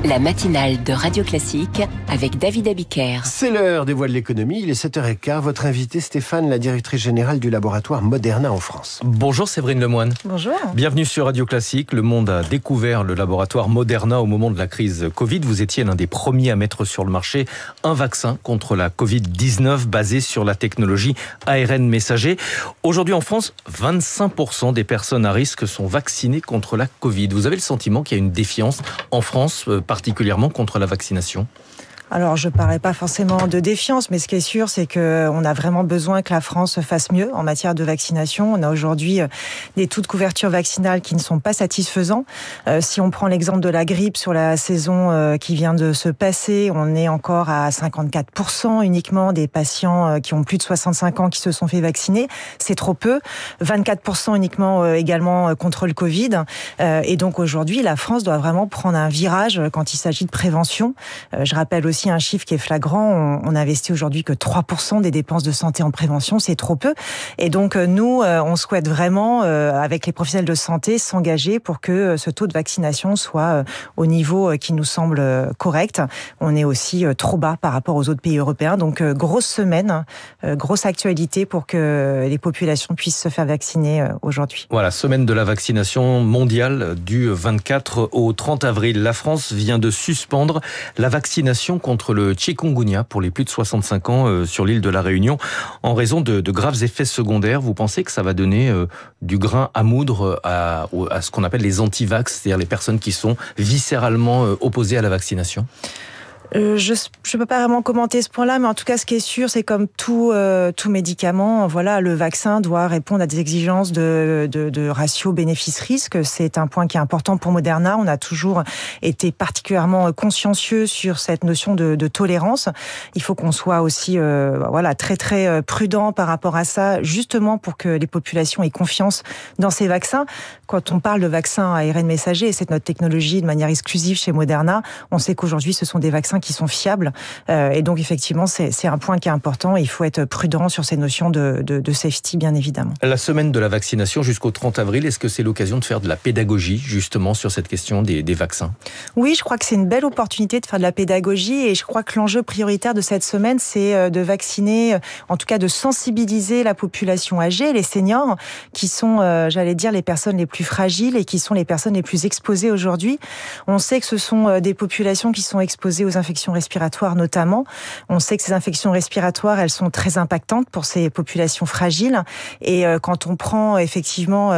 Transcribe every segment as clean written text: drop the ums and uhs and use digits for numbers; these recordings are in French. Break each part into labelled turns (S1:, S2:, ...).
S1: La matinale de Radio Classique avec David Abiker.
S2: C'est l'heure des voix de l'économie, il est 7h15. Votre invité Stéphane, la directrice générale du laboratoire Moderna en France.
S3: Bonjour Séverine Lemoine.
S4: Bonjour.
S3: Bienvenue sur Radio Classique. Le monde a découvert le laboratoire Moderna au moment de la crise Covid. Vous étiez l'un des premiers à mettre sur le marché un vaccin contre la Covid-19 basé sur la technologie ARN messager. Aujourd'hui en France, 25% des personnes à risque sont vaccinées contre la Covid. Vous avez le sentiment qu'il y a une défiance en France, particulièrement contre la vaccination ?
S4: Alors, je ne parlais pas forcément de défiance, mais ce qui est sûr, c'est qu'on a vraiment besoin que la France fasse mieux en matière de vaccination. On a aujourd'hui des taux de couverture vaccinale qui ne sont pas satisfaisants. Si on prend l'exemple de la grippe sur la saison qui vient de se passer, on est encore à 54% uniquement des patients qui ont plus de 65 ans qui se sont fait vacciner. C'est trop peu. 24% uniquement également contre le Covid. Et donc aujourd'hui, la France doit vraiment prendre un virage quand il s'agit de prévention. Je rappelle aussi un chiffre qui est flagrant. On investit aujourd'hui que 3% des dépenses de santé en prévention, c'est trop peu. Et donc nous, on souhaite vraiment, avec les professionnels de santé, s'engager pour que ce taux de vaccination soit au niveau qui nous semble correct. On est aussi trop bas par rapport aux autres pays européens. Donc grosse semaine, grosse actualité pour que les populations puissent se faire vacciner aujourd'hui.
S3: Voilà, semaine de la vaccination mondiale du 24 au 30 avril. La France vient de suspendre la vaccination contre le chikungunya pour les plus de 65 ans sur l'île de la Réunion en raison de graves effets secondaires. Vous pensez que ça va donner du grain à moudre à ce qu'on appelle les anti-vax, c'est-à-dire les personnes qui sont viscéralement opposées à la vaccination ?
S4: Je peux pas vraiment commenter ce point-là, mais en tout cas, ce qui est sûr, c'est comme tout médicament, voilà, le vaccin doit répondre à des exigences de ratio bénéfice-risque. C'est un point qui est important pour Moderna. On a toujours été particulièrement consciencieux sur cette notion de tolérance. Il faut qu'on soit aussi, très très prudent par rapport à ça, justement pour que les populations aient confiance dans ces vaccins. Quand on parle de vaccins ARN messager, et c'est notre technologie de manière exclusive chez Moderna, on sait qu'aujourd'hui, ce sont des vaccins qui sont fiables. Et donc, effectivement, c'est un point qui est important. Il faut être prudent sur ces notions de safety, bien évidemment.
S3: La semaine de la vaccination jusqu'au 30 avril, est-ce que c'est l'occasion de faire de la pédagogie, justement, sur cette question des vaccins ?
S4: Oui, je crois que c'est une belle opportunité de faire de la pédagogie. Et je crois que l'enjeu prioritaire de cette semaine, c'est de vacciner, en tout cas de sensibiliser la population âgée, les seniors, qui sont, j'allais dire, les personnes les plus fragiles et qui sont les personnes les plus exposées aujourd'hui. On sait que ce sont des populations qui sont exposées aux infections respiratoires notamment. On sait que ces infections respiratoires, elles sont très impactantes pour ces populations fragiles. Et quand on prend effectivement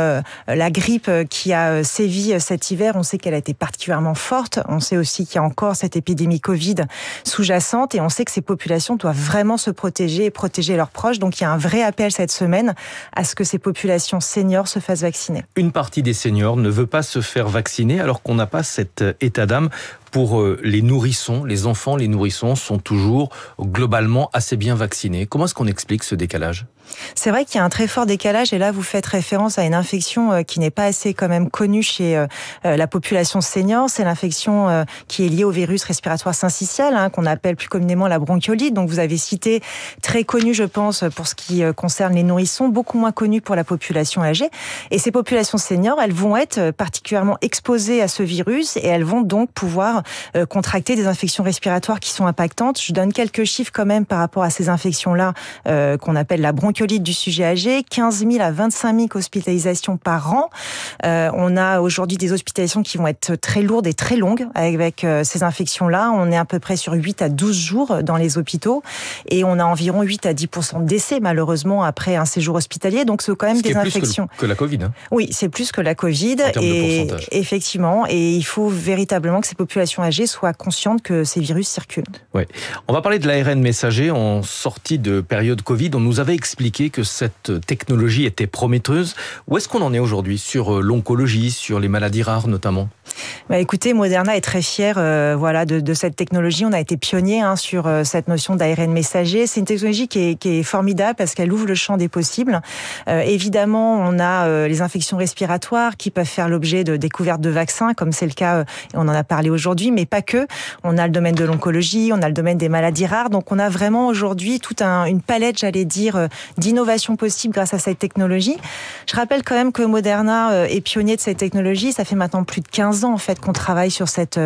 S4: la grippe qui a sévi cet hiver, on sait qu'elle a été particulièrement forte. On sait aussi qu'il y a encore cette épidémie Covid sous-jacente et on sait que ces populations doivent vraiment se protéger et protéger leurs proches. Donc il y a un vrai appel cette semaine à ce que ces populations seniors se fassent vacciner.
S3: Une partie des seniors ne veut pas se faire vacciner alors qu'on n'a pas cet état d'âme. Pour les nourrissons, les enfants, les nourrissons sont toujours globalement assez bien vaccinés. Comment est-ce qu'on explique ce décalage ?
S4: C'est vrai qu'il y a un très fort décalage et là vous faites référence à une infection qui n'est pas assez quand même connue chez la population senior. C'est l'infection qui est liée au virus respiratoire syncytial, qu'on appelle plus communément la bronchiolite. Donc vous avez cité, très connu je pense pour ce qui concerne les nourrissons, beaucoup moins connu pour la population âgée. Et ces populations seniors, elles vont être particulièrement exposées à ce virus et elles vont donc pouvoir contracter des infections respiratoires qui sont impactantes. Je donne quelques chiffres quand même par rapport à ces infections-là qu'on appelle la bronchiolite du sujet âgé. 15 000 à 25 000 hospitalisations par an. On a aujourd'hui des hospitalisations qui vont être très lourdes et très longues avec ces infections-là. On est à peu près sur 8 à 12 jours dans les hôpitaux et on a environ 8 à 10% de décès malheureusement après un séjour hospitalier. Donc c'est quand même des infections.
S3: Plus que la Covid.
S4: Oui, c'est plus que la Covid.
S3: En termes de pourcentage.
S4: Effectivement, et il faut véritablement que ces populations âgées soient conscientes que ces virus circulent.
S3: Ouais. On va parler de l'ARN messager. En sortie de période Covid, on nous avait expliqué que cette technologie était prometteuse. Où est-ce qu'on en est aujourd'hui sur l'oncologie, sur les maladies rares notamment ?
S4: Écoutez, Moderna est très fière de cette technologie. On a été pionnier sur cette notion d'ARN messager. C'est une technologie qui est formidable parce qu'elle ouvre le champ des possibles. Évidemment, on a les infections respiratoires qui peuvent faire l'objet de découvertes de vaccins, comme c'est le cas, et on en a parlé aujourd'hui, mais pas que. On a le domaine de l'oncologie, on a le domaine des maladies rares. Donc on a vraiment aujourd'hui toute une palette, j'allais dire, d'innovations possibles grâce à cette technologie. Je rappelle quand même que Moderna est pionnier de cette technologie. Ça fait maintenant plus de 15 ans en fait fait qu'on travaille sur cette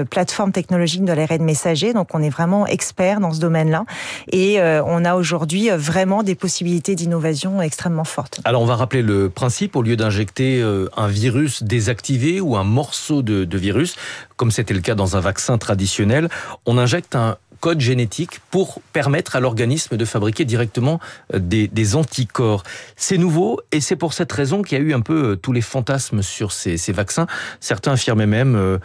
S4: plateforme technologique de l'ARN messager. Donc on est vraiment expert dans ce domaine-là et on a aujourd'hui vraiment des possibilités d'innovation extrêmement fortes.
S3: Alors on va rappeler le principe. Au lieu d'injecter un virus désactivé ou un morceau de virus, comme c'était le cas dans un vaccin traditionnel, on injecte un code génétique pour permettre à l'organisme de fabriquer directement des anticorps. C'est nouveau et c'est pour cette raison qu'il y a eu un peu tous les fantasmes sur ces vaccins. Certains affirmaient même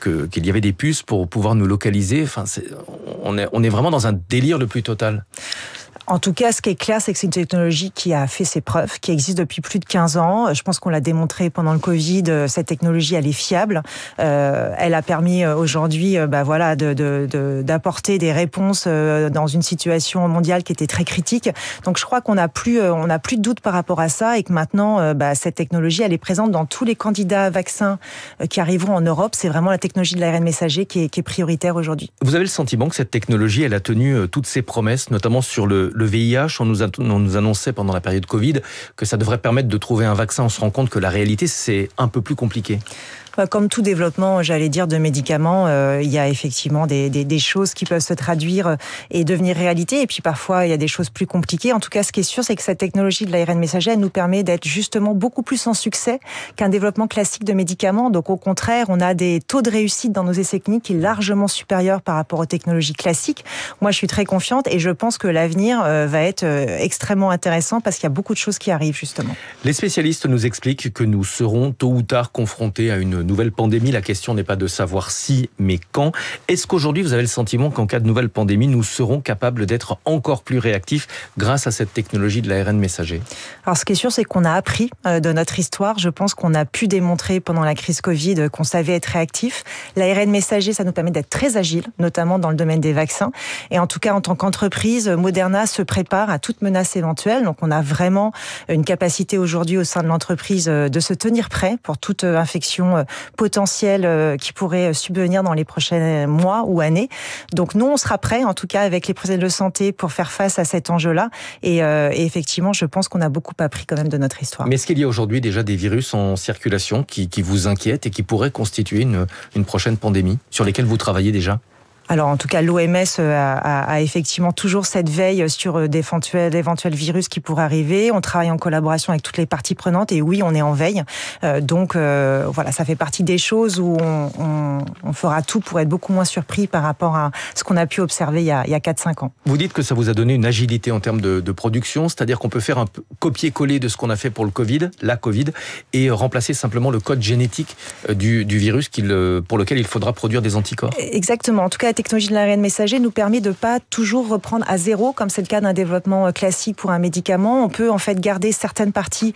S3: qu'il y avait des puces pour pouvoir nous localiser. Enfin, on est vraiment dans un délire le plus total.
S4: En tout cas, ce qui est clair, c'est que c'est une technologie qui a fait ses preuves, qui existe depuis plus de 15 ans. Je pense qu'on l'a démontré pendant le Covid. Cette technologie, elle est fiable. Elle a permis aujourd'hui, d'apporter des réponses dans une situation mondiale qui était très critique. Donc, je crois qu'on n'a plus de doute par rapport à ça et que maintenant, cette technologie, elle est présente dans tous les candidats vaccins qui arriveront en Europe. C'est vraiment la technologie de l'ARN messager qui est prioritaire aujourd'hui.
S3: Vous avez le sentiment que cette technologie, elle a tenu toutes ses promesses, notamment sur le VIH, on nous annonçait pendant la période Covid que ça devrait permettre de trouver un vaccin. On se rend compte que la réalité, c'est un peu plus compliqué.
S4: Comme tout développement, j'allais dire, de médicaments, il y a effectivement des choses qui peuvent se traduire et devenir réalité. Et puis parfois, il y a des choses plus compliquées. En tout cas, ce qui est sûr, c'est que cette technologie de l'ARN messager, elle nous permet d'être justement beaucoup plus en succès qu'un développement classique de médicaments. Donc au contraire, on a des taux de réussite dans nos essais cliniques qui est largement supérieur par rapport aux technologies classiques. Moi, je suis très confiante et je pense que l'avenir va être extrêmement intéressant parce qu'il y a beaucoup de choses qui arrivent justement.
S3: Les spécialistes nous expliquent que nous serons tôt ou tard confrontés à une nouvelle pandémie. La question n'est pas de savoir si, mais quand. Est-ce qu'aujourd'hui, vous avez le sentiment qu'en cas de nouvelle pandémie, nous serons capables d'être encore plus réactifs grâce à cette technologie de l'ARN messager?
S4: Alors, ce qui est sûr, c'est qu'on a appris de notre histoire. Je pense qu'on a pu démontrer pendant la crise Covid qu'on savait être réactif. L'ARN messager, ça nous permet d'être très agile, notamment dans le domaine des vaccins. Et en tout cas, en tant qu'entreprise, Moderna se prépare à toute menace éventuelle. Donc, on a vraiment une capacité aujourd'hui au sein de l'entreprise de se tenir prêt pour toute infection potentielle qui pourrait subvenir dans les prochains mois ou années. Donc, nous, on sera prêts, en tout cas, avec les professionnels de santé pour faire face à cet enjeu-là. Et effectivement, je pense qu'on a beaucoup appris quand même de notre histoire.
S3: Mais est-ce qu'il y a aujourd'hui déjà des virus en circulation qui vous inquiètent et qui pourraient constituer une prochaine pandémie sur lesquels vous travaillez déjà?
S4: Alors, en tout cas, l'OMS a effectivement toujours cette veille sur d'éventuels virus qui pourraient arriver. On travaille en collaboration avec toutes les parties prenantes et oui, on est en veille. Donc, voilà, ça fait partie des choses où on fera tout pour être beaucoup moins surpris par rapport à ce qu'on a pu observer il y a 4-5 ans.
S3: Vous dites que ça vous a donné une agilité en termes de production, c'est-à-dire qu'on peut faire un copier-coller de ce qu'on a fait pour le Covid, la Covid, et remplacer simplement le code génétique du virus pour lequel il faudra produire des anticorps.
S4: Exactement. En tout cas, la technologie de l'ARN messager nous permet de pas toujours reprendre à zéro, comme c'est le cas d'un développement classique pour un médicament. On peut en fait garder certaines parties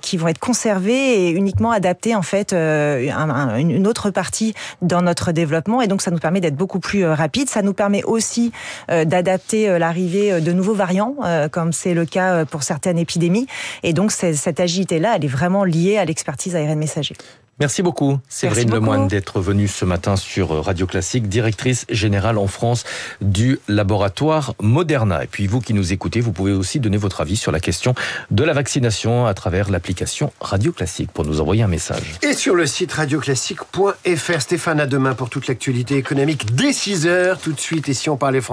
S4: qui vont être conservées et uniquement adapter en fait une autre partie dans notre développement. Et donc ça nous permet d'être beaucoup plus rapide. Ça nous permet aussi d'adapter l'arrivée de nouveaux variants, comme c'est le cas pour certaines épidémies. Et donc cette agilité-là, elle est vraiment liée à l'expertise ARN messager.
S3: Merci beaucoup, Séverine Lemoine, d'être venue ce matin sur Radio Classique, directrice générale en France du laboratoire Moderna. Et puis vous qui nous écoutez, vous pouvez aussi donner votre avis sur la question de la vaccination à travers l'application Radio Classique pour nous envoyer un message.
S2: Et sur le site radioclassique.fr. Stéphane, à demain pour toute l'actualité économique dès 6h tout de suite. Et si on parlait français